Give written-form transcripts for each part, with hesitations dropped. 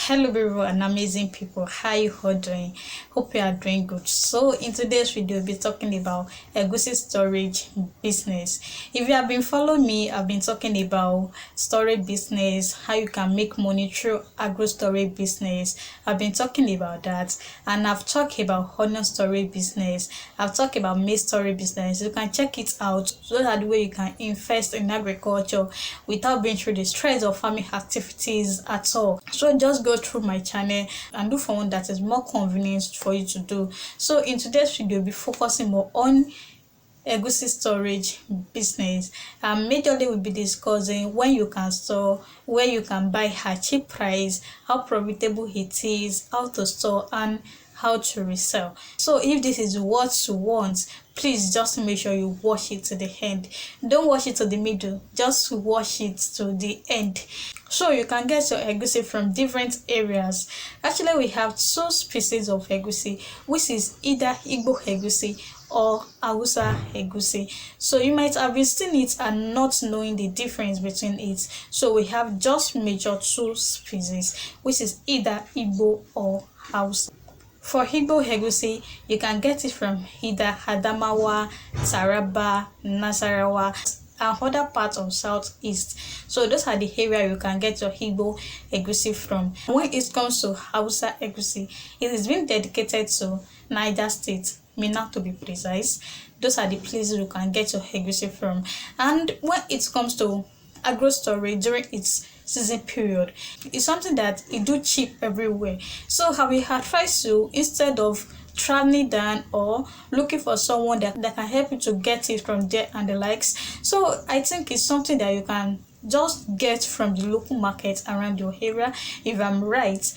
Hello everyone, amazing people, how you all doing? Hope you are doing good. So in today's video we'll be talking about Egusi storage business. If you have been following me, I've been talking about storage business, how you can make money through agro storage business. I've been talking about that, and I've talked about onion storage business. I've talked about maize storage business. You can check it out. So that way you can invest in agriculture without being through the stress of farming activities at all. So just go through my channel and look for one that is more convenient for you to do. So in today's video, we'll be focusing more on Egusi storage business, and majorly we'll be discussing when you can store, where you can buy at cheap price, how profitable it is, how to store, and how to resell. So if this is what you want, please just make sure you watch it to the end. Don't watch it to the middle, just watch it to the end. So you can get your egusi from different areas. Actually, we have two species of egusi, which is either Igbo egusi or Hausa egusi. So you might have been seeing it and not knowing the difference between it. So we have just major two species, which is either Igbo or Hausa. For Igbo egusi, you can get it from either Adamawa, Taraba, Nasarawa, and other parts of southeast. So those are the area you can get your Igbo egusi from. When it comes to Hausa egusi, it is being dedicated to Niger State, Minna to be precise. Those are the places you can get your egusi from. And when it comes to agro storage during its season period, it's something that it do cheap everywhere. So how we advise you, instead of traveling down or looking for someone that can help you to get it from there and the likes, so I think it's something that you can just get from the local market around your area, if I'm right,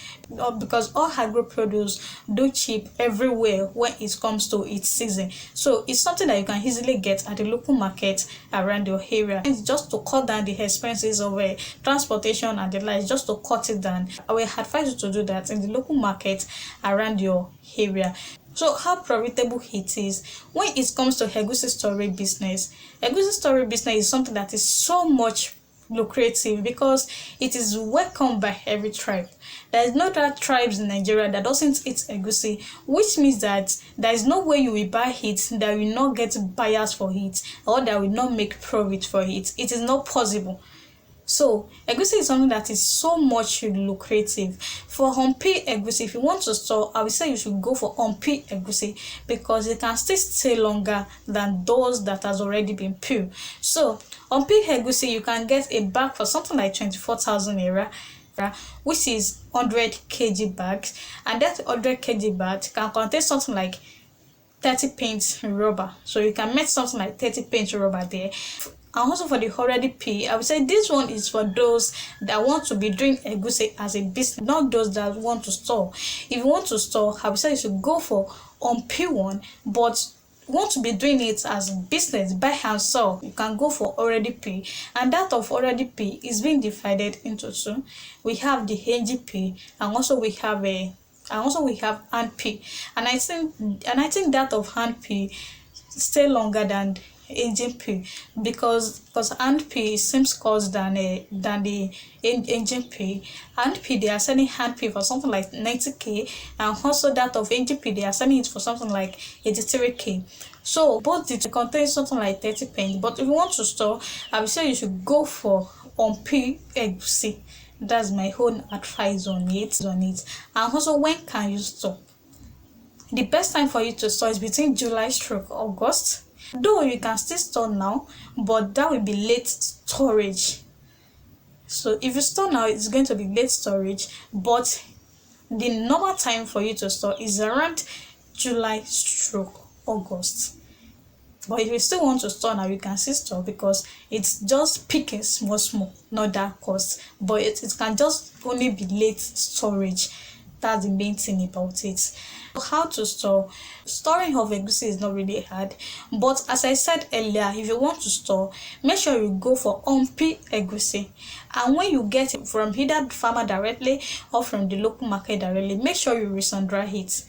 because all agro produce do cheap everywhere when it comes to its season. So it's something that you can easily get at the local market around your area. It's just to cut down the expenses of transportation and the like, just to cut it down. I will advise you to do that in the local market around your area. So how profitable it is when it comes to Egusi storage business. Egusi storage business is something that is so much lucrative because it is welcomed by every tribe. There is no other tribes in Nigeria that doesn't eat egusi, which means that there is no way you will buy it that will not get buyers for it, or that will not make profit for it. It is not possible. So egusi is something that is so much lucrative. For Humpi egusi, if you want to store, I would say you should go for Humpi egusi because it can still stay longer than those that has already been peeled. So Humpi egusi, you can get a bag for something like 24,000 naira, which is 100 kg bags, and that 100 kg bag can contain something like 30 pints rubber. So you can make something like 30 pints rubber there. And also for the already pay, I would say this one is for those that want to be doing egusi as a business, not those that want to store. If you want to store, I would say you should go for Humpi one, but want to be doing it as business, buy and sell, you can go for already pay. And that of already pay is being divided into two. We have the NGP, and also we have hand pay. And I think that of hand pay stay longer than engine pay because hand pay seems cost than the engine pay. Hand pay, they are selling hand pay for something like 90k, and also that of engine pay, they are selling it for something like 83k. So both the contain something like 30 pence. But if you want to store, I would say you should go for Humpi egusi. That's my own advice on it. And also, when can you store? The best time for you to store is between July/August. Though you can still store now, but that will be late storage. So if you store now, it's going to be late storage, but the normal time for you to store is around July/August. But if you still want to store now, you can still store because it's just picking small, not that cost. But it can just only be late storage. That's the main thing about it. How to store? Storing of egusi is not really hard, but as I said earlier, if you want to store, make sure you go for Humpi egusi. And when you get it from either the farmer directly or from the local market directly, make sure you sun dry it.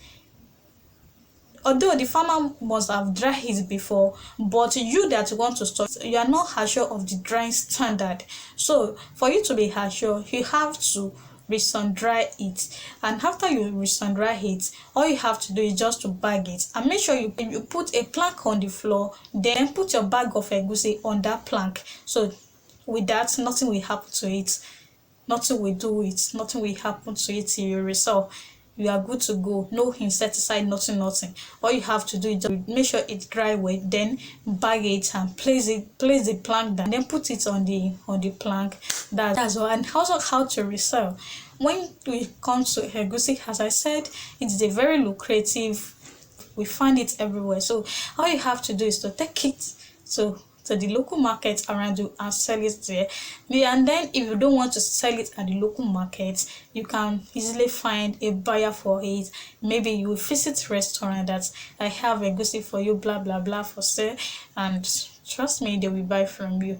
Although the farmer must have dried it before, but you that want to store, you are not sure of the drying standard. So for you to be sure, you have to sun dry it. And after you sun dry it, all you have to do is just to bag it, and make sure you put a plank on the floor, then put your bag of egusi on that plank. So with that, nothing will happen to it, nothing will do it, nothing will happen to it till you resell. You are good to go. No insecticide, nothing. All you have to do is just make sure it's dry well, then bag it and place the plank down, then put it on the plank. That's all. And also how to resell. When it comes to egusi, as I said, it's a very lucrative, we find it everywhere. So all you have to do is to take it to the local market around you and sell it there. And then if you don't want to sell it at the local market, you can easily find a buyer for it. Maybe you visit restaurant that I have egusi for you, blah blah blah, for sale, and trust me, they will buy from you.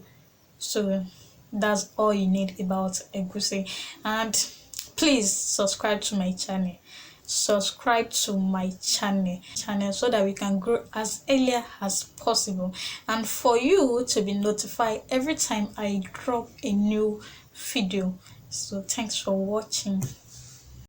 So that's all you need about egusi. And please subscribe to my channel, so that we can grow as earlier as possible, and for you to be notified every time I drop a new video. So thanks for watching.